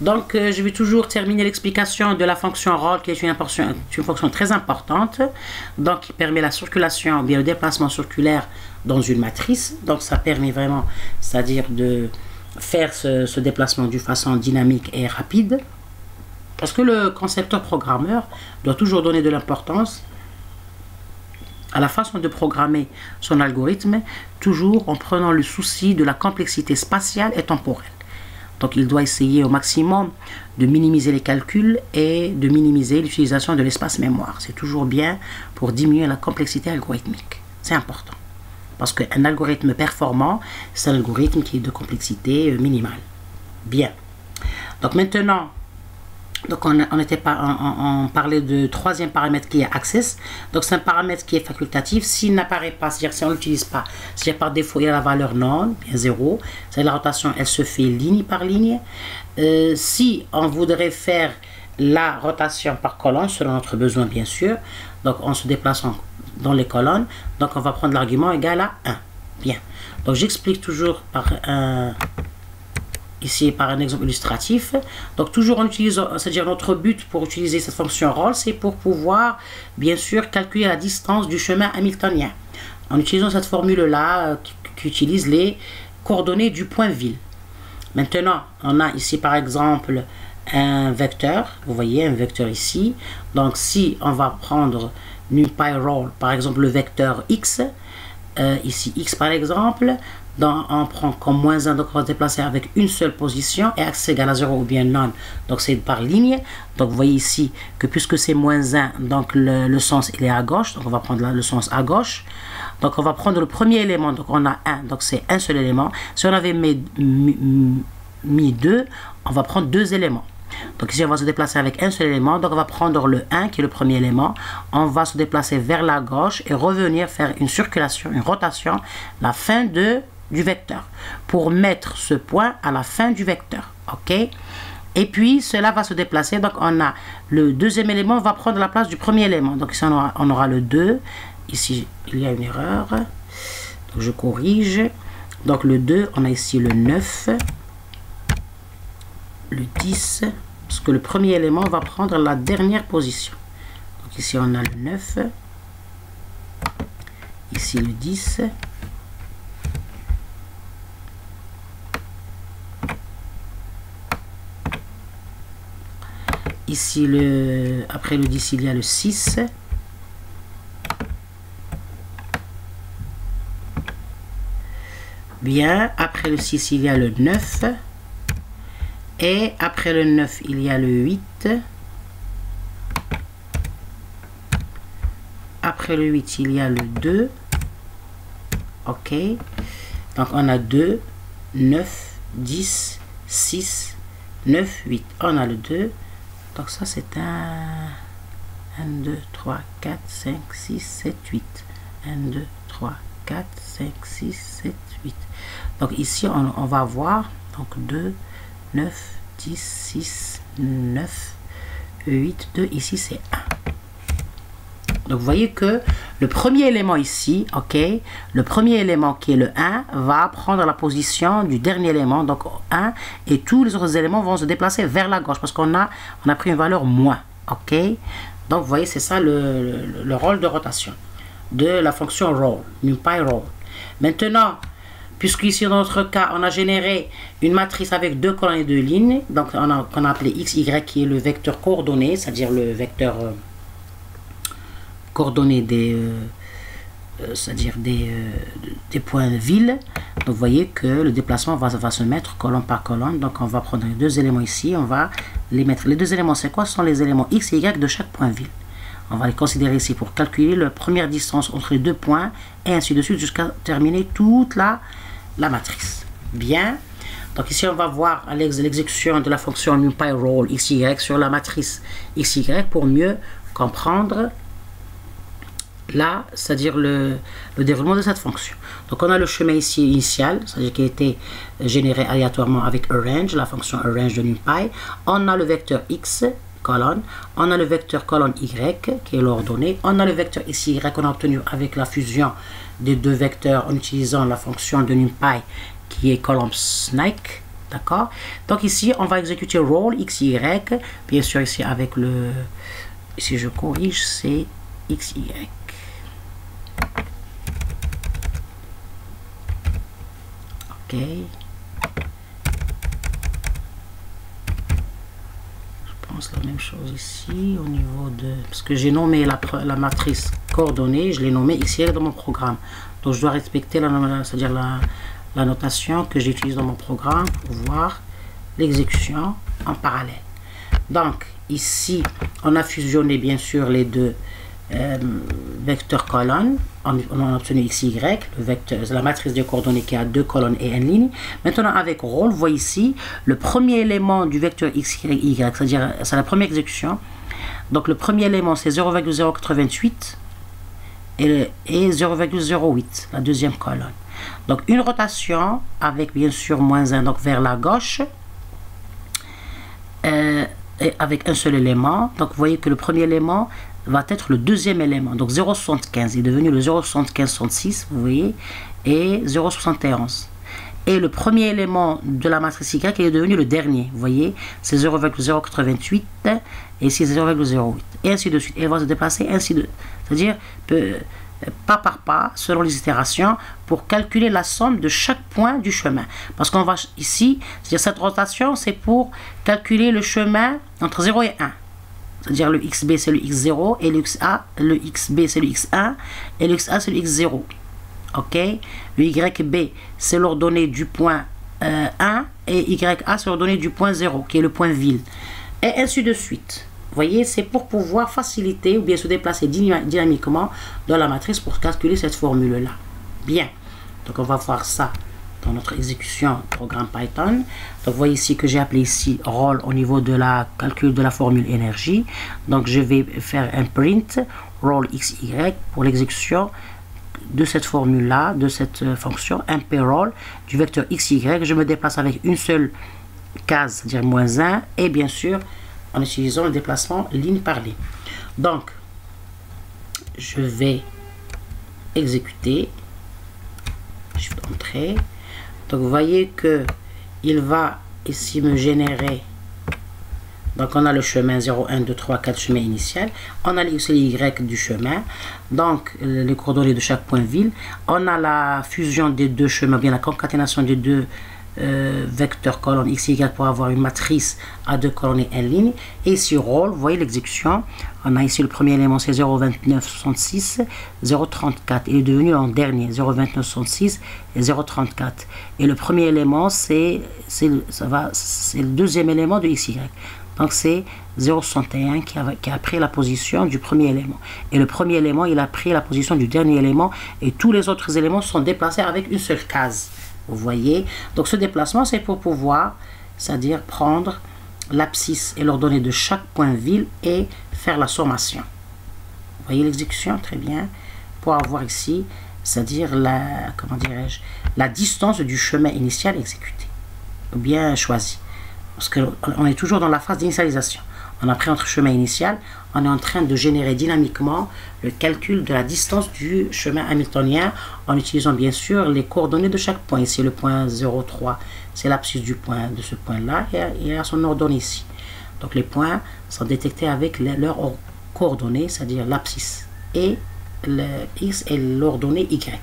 Donc, je vais toujours terminer l'explication de la fonction roll, qui est une fonction très importante, donc qui permet la circulation, bien le déplacement circulaire dans une matrice. Donc, ça permet vraiment, c'est-à-dire de faire ce déplacement d'une façon dynamique et rapide, parce que le concepteur programmeur doit toujours donner de l'importance à la façon de programmer son algorithme, toujours en prenant le souci de la complexité spatiale et temporelle. Donc, il doit essayer au maximum de minimiser les calculs et de minimiser l'utilisation de l'espace mémoire. C'est toujours bien pour diminuer la complexité algorithmique. C'est important. Parce qu'un algorithme performant, c'est un algorithme qui est de complexité minimale. Bien. Donc, maintenant, on parlait de troisième paramètre qui est access. Donc, c'est un paramètre qui est facultatif. S'il n'apparaît pas, c'est-à-dire si on ne l'utilise pas, c'est-à-dire par défaut, il y a la valeur non, bien 0. C'est-à-dire la rotation, elle se fait ligne par ligne. Si on voudrait faire la rotation par colonne, selon notre besoin, bien sûr, donc en se déplaçant dans les colonnes, donc on va prendre l'argument égal à 1. Bien. Donc, j'explique toujours par ici par un exemple illustratif. Donc toujours en utilisant, c'est-à-dire notre but pour utiliser cette fonction roll, c'est pour pouvoir bien sûr calculer la distance du chemin hamiltonien en utilisant cette formule-là qui utilise les coordonnées du point ville. Maintenant, on a ici par exemple un vecteur, vous voyez un vecteur ici. Donc si on va prendre NumPy roll, par exemple le vecteur x, ici x par exemple, on prend comme moins 1, donc on va se déplacer avec une seule position et axe égal à 0 ou bien non, donc c'est par ligne. Donc vous voyez ici que puisque c'est moins 1, donc le sens il est à gauche, donc on va prendre le sens à gauche. Donc on va prendre le premier élément, donc on a 1, donc c'est un seul élément. Si on avait mis 2, on va prendre 2 éléments. Donc ici on va se déplacer avec un seul élément, donc on va prendre le 1 qui est le premier élément, on va se déplacer vers la gauche et revenir faire une circulation, une rotation, la fin du vecteur, pour mettre ce point à la fin du vecteur, ok. Et puis cela va se déplacer, donc on a le deuxième élément va prendre la place du premier élément, donc ici on aura le 2, ici il y a une erreur, donc je corrige, donc le 2, on a ici le 9, le 10, parce que le premier élément va prendre la dernière position. Donc ici on a le 9, ici le 10, ici après le 10 il y a le 6, bien, après le 6 il y a le 9, et après le 9 il y a le 8, après le 8 il y a le 2, ok. Donc on a 2, 9, 10, 6, 9, 8, on a le 2. Donc ça c'est un 2, 3, 4, 5, 6, 7, 8. 1, 2, 3, 4, 5, 6, 7, 8. Donc ici on va voir donc 2, 9, 10, 6, 9, 8, 2, ici c'est 1. Donc vous voyez que le premier élément ici, ok, le premier élément qui est le 1 va prendre la position du dernier élément, donc 1, et tous les autres éléments vont se déplacer vers la gauche parce qu'on a pris une valeur moins, ok. Donc vous voyez, c'est ça le rôle de rotation de la fonction roll, NumPy roll. Maintenant, puisque ici dans notre cas on a généré une matrice avec 2 colonnes et 2 lignes, donc qu'on a appelé x, y qui est le vecteur coordonné, c'est-à-dire le vecteur coordonnées c'est-à-dire des points de ville. Donc vous voyez que le déplacement va se mettre colonne par colonne. Donc on va prendre les 2 éléments ici, on va les mettre. Les 2 éléments c'est quoi? Ce sont les éléments x et y de chaque point ville. On va les considérer ici pour calculer la première distance entre les 2 points et ainsi de suite jusqu'à terminer toute la matrice. Bien. Donc ici on va voir l'exécution de la fonction NumPy roll xy sur la matrice xy pour mieux comprendre là, c'est-à-dire le déroulement de cette fonction. Donc on a le chemin ici initial, c'est-à-dire qui a été généré aléatoirement avec arrange, la fonction arrange de NumPy. On a le vecteur x, colonne, on a le vecteur colonne y, qui est l'ordonnée, on a le vecteur ici y qu'on a obtenu avec la fusion des 2 vecteurs en utilisant la fonction de NumPy qui est column snake, D'accord? Donc ici, on va exécuter roll XY. Bien sûr, ici avec le... Si je corrige, c'est XY. OK. Je pense la même chose ici au niveau de... Parce que j'ai nommé la matrice coordonnée, je l'ai nommée XY dans mon programme. Donc je dois respecter c'est-à-dire la notation que j'utilise dans mon programme pour voir l'exécution en parallèle. Donc ici, on a fusionné bien sûr les deux vecteurs colonnes. On a obtenu XY, le vecteur, la matrice de coordonnées qui a deux colonnes et une ligne. Maintenant avec roll, vous voyez ici le premier élément du vecteur XY, c'est-à-dire c'est la première exécution. Donc le premier élément c'est 0,088 et 0,08, la deuxième colonne. Donc une rotation avec bien sûr moins 1 donc vers la gauche et avec un seul élément. Donc vous voyez que le premier élément va être le deuxième élément. Donc 0,75 est devenu le 0,7566, vous voyez, et 0,71. Et le premier élément de la matrice Y est devenu le dernier, vous voyez, c'est 0,088 et ici 0,08. Et ainsi de suite. Et elle va se déplacer ainsi de... C'est-à-dire pas par pas, selon les itérations, pour calculer la somme de chaque point du chemin. Parce qu'on va ici, c'est-à-dire cette rotation, c'est pour calculer le chemin entre 0 et 1. C'est-à-dire le XB c'est le X0 et le XB c'est le X1 et le XA c'est le X0. Ok? Le YB c'est l'ordonnée du point 1 et YA c'est l'ordonnée du point 0 qui est le point ville. Et ainsi de suite. Vous voyez, c'est pour pouvoir faciliter ou bien se déplacer dynamiquement dans la matrice pour calculer cette formule-là. Bien. Donc on va voir ça dans notre exécution programme Python. Donc vous voyez ici que j'ai appelé ici roll au niveau de la calcul de la formule énergie. Donc je vais faire un print roll XY pour l'exécution de cette formule là, de cette fonction mp_roll du vecteur XY. Je me déplace avec une seule case, c'est-à-dire moins 1, et bien sûr en utilisant le déplacement ligne par ligne. Donc je vais exécuter, je vais entrer. Donc vous voyez que il va ici me générer, donc on a le chemin 0, 1, 2, 3, 4 chemin initial, on a les X et les Y du chemin, donc les coordonnées de chaque point ville, on a la fusion des deux chemins, bien la concaténation des deux vecteurs colonnes X et Y pour avoir une matrice à deux colonnes et une ligne. Et ici roll, vous voyez l'exécution, on a ici le premier élément c'est 0,2966, 0,34, il est devenu en dernier 0,2966 et 0,34, et le premier élément c'est le deuxième élément de XY, donc c'est 0,61 qui a pris la position du premier élément, et le premier élément il a pris la position du dernier élément, et tous les autres éléments sont déplacés avec une seule case. Vous voyez, donc ce déplacement c'est pour pouvoir, c'est-à-dire prendre l'abscisse et l'ordonnée de chaque point ville et faire la sommation. Vous voyez l'exécution, très bien, pour avoir ici, c'est-à-dire la, comment dirais-je, la distance du chemin initial exécuté, ou bien choisi, parce qu'on est toujours dans la phase d'initialisation. On a pris notre chemin initial, on est en train de générer dynamiquement le calcul de la distance du chemin hamiltonien en utilisant bien sûr les coordonnées de chaque point. Ici le point 0,3, c'est l'abscisse du point de ce point-là et il a son ordonnée ici. Donc les points sont détectés avec leurs coordonnées, c'est-à-dire l'abscisse et le X et l'ordonnée Y.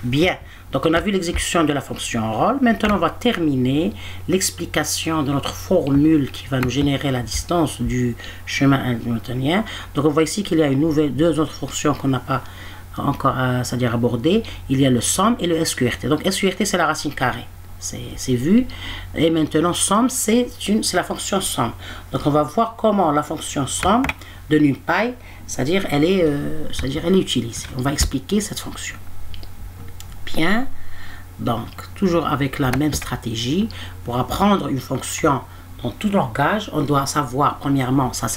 Bien, donc on a vu l'exécution de la fonction roll. Maintenant on va terminer l'explication de notre formule qui va nous générer la distance du chemin hamiltonien. Donc on voit ici qu'il y a deux autres fonctions qu'on n'a pas encore c'est-à-dire abordées. Il y a le somme et le SQRT. Donc SQRT c'est la racine carrée, c'est vu. Et maintenant somme c'est la fonction somme. Donc on va voir comment la fonction somme de NumPy, c'est-à-dire elle est utilisée. On va expliquer cette fonction. Bien, donc toujours avec la même stratégie. Pour apprendre une fonction dans tout langage, on doit savoir premièrement sa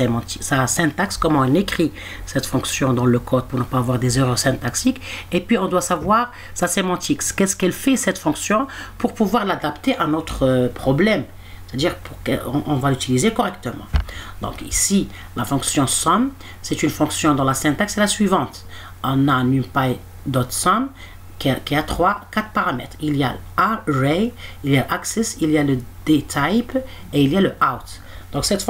syntaxe, comment on écrit cette fonction dans le code pour ne pas avoir des erreurs syntaxiques, et puis on doit savoir sa sémantique, qu'est-ce qu'elle fait cette fonction pour pouvoir l'adapter à notre problème, c'est-à-dire qu'on va l'utiliser correctement. Donc ici la fonction sum, c'est une fonction dont la syntaxe est la suivante. On a numpy.sum qui a quatre paramètres. Il y a array, il y a access, il y a le dtype et il y a le out. Donc cette